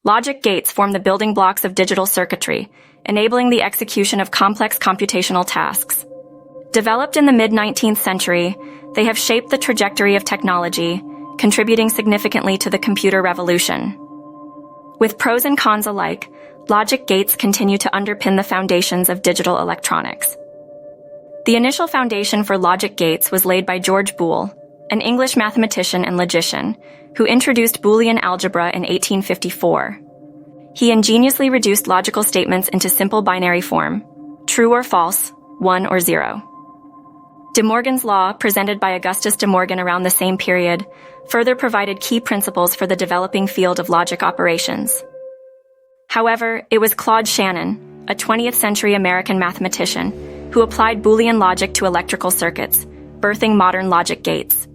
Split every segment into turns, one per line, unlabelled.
Logic gates form the building blocks of digital circuitry, enabling the execution of complex computational tasks. Developed in the mid-19th century, they have shaped the trajectory of technology, contributing significantly to the computer revolution. With pros and cons alike, logic gates continue to underpin the foundations of digital electronics. The initial foundation for logic gates was laid by George Boole, an English mathematician and logician, who introduced Boolean algebra in 1854. He ingeniously reduced logical statements into simple binary form, true or false, 1 or 0. De Morgan's law, presented by Augustus de Morgan around the same period, further provided key principles for the developing field of logic operations. However, it was Claude Shannon, a 20th-century American mathematician, who applied Boolean logic to electrical circuits, birthing modern logic gates.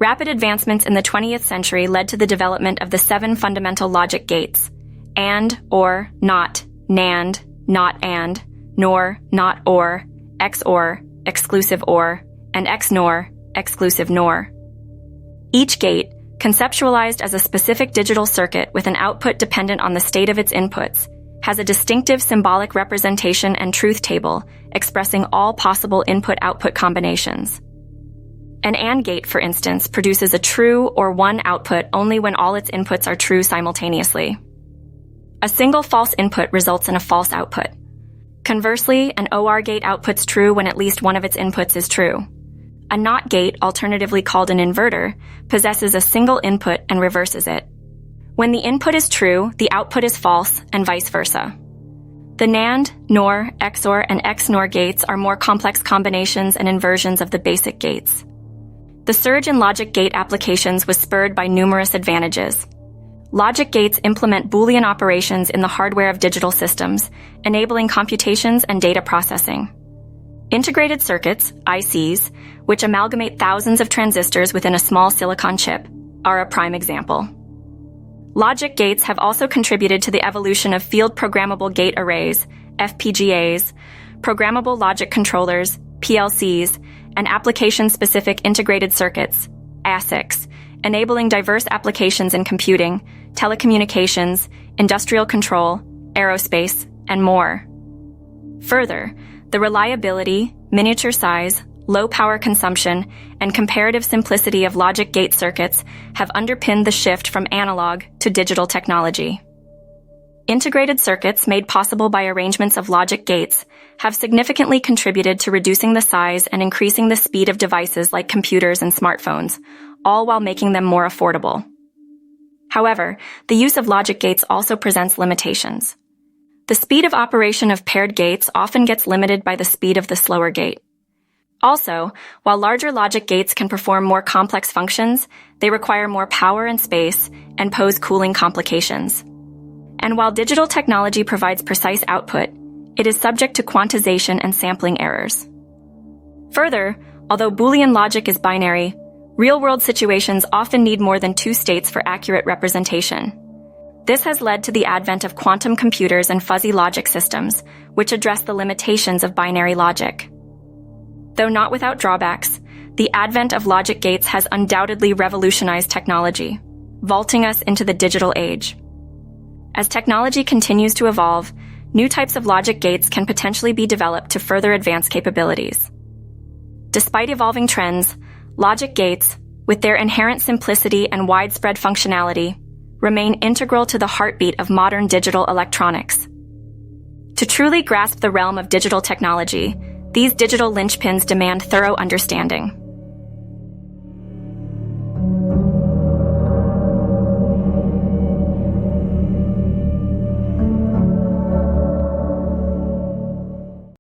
Rapid advancements in the 20th century led to the development of the 7 fundamental logic gates: AND, OR, NOT, NAND, not AND, NOR, not OR, XOR, exclusive OR, and XNOR, exclusive NOR. Each gate, conceptualized as a specific digital circuit with an output dependent on the state of its inputs, has a distinctive symbolic representation and truth table expressing all possible input-output combinations. An AND gate, for instance, produces a true or 1 output only when all its inputs are true simultaneously. A single false input results in a false output. Conversely, an OR gate outputs true when at least one of its inputs is true. A NOT gate, alternatively called an inverter, possesses a single input and reverses it. When the input is true, the output is false, and vice versa. The NAND, NOR, XOR, and XNOR gates are more complex combinations and inversions of the basic gates. The surge in logic gate applications was spurred by numerous advantages. Logic gates implement Boolean operations in the hardware of digital systems, enabling computations and data processing. Integrated circuits, ICs, which amalgamate thousands of transistors within a small silicon chip, are a prime example. Logic gates have also contributed to the evolution of field programmable gate arrays, FPGAs, programmable logic controllers, PLCs, and application-specific integrated circuits, ASICs, enabling diverse applications in computing, telecommunications, industrial control, aerospace, and more. Further, the reliability, miniature size, low power consumption, and comparative simplicity of logic gate circuits have underpinned the shift from analog to digital technology. Integrated circuits made possible by arrangements of logic gates have significantly contributed to reducing the size and increasing the speed of devices like computers and smartphones, all while making them more affordable. However, the use of logic gates also presents limitations. The speed of operation of paired gates often gets limited by the speed of the slower gate. Also, while larger logic gates can perform more complex functions, they require more power and space and pose cooling complications. And while digital technology provides precise output, it is subject to quantization and sampling errors. Further, although Boolean logic is binary, real-world situations often need more than 2 states for accurate representation. This has led to the advent of quantum computers and fuzzy logic systems, which address the limitations of binary logic. Though not without drawbacks, the advent of logic gates has undoubtedly revolutionized technology, vaulting us into the digital age. As technology continues to evolve, new types of logic gates can potentially be developed to further advance capabilities. Despite evolving trends, logic gates, with their inherent simplicity and widespread functionality, remain integral to the heartbeat of modern digital electronics. To truly grasp the realm of digital technology, these digital linchpins demand thorough understanding.